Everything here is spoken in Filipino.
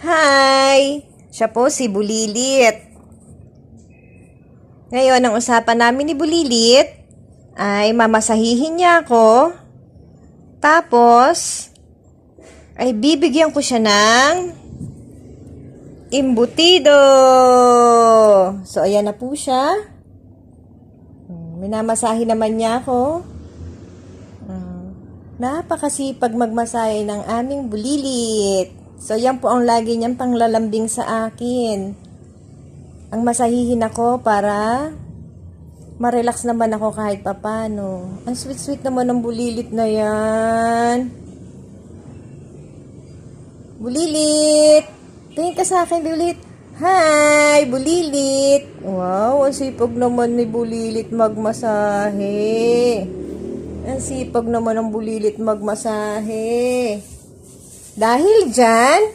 Hi! Siya po si Bulilit. Ngayon, ang usapan namin ni Bulilit ay mamasahihin niya ako. Tapos, ay bibigyan ko siya ng imbutido. So, ayan na po siya. Minamasahe naman niya ako. Napakasipag magmasahe ng aming Bulilit. So, yan po ang lagi niyang panglalambing sa akin. Ang masahihin ako para ma-relax naman ako kahit papano. Ang sweet-sweet naman ng Bulilit na yan. Bulilit! Tingin ka sa akin, Bulilit. Hi, Bulilit! Wow, ang sipag naman ni Bulilit magmasahe. Ang sipag naman ng Bulilit magmasahe. Dahil dyan,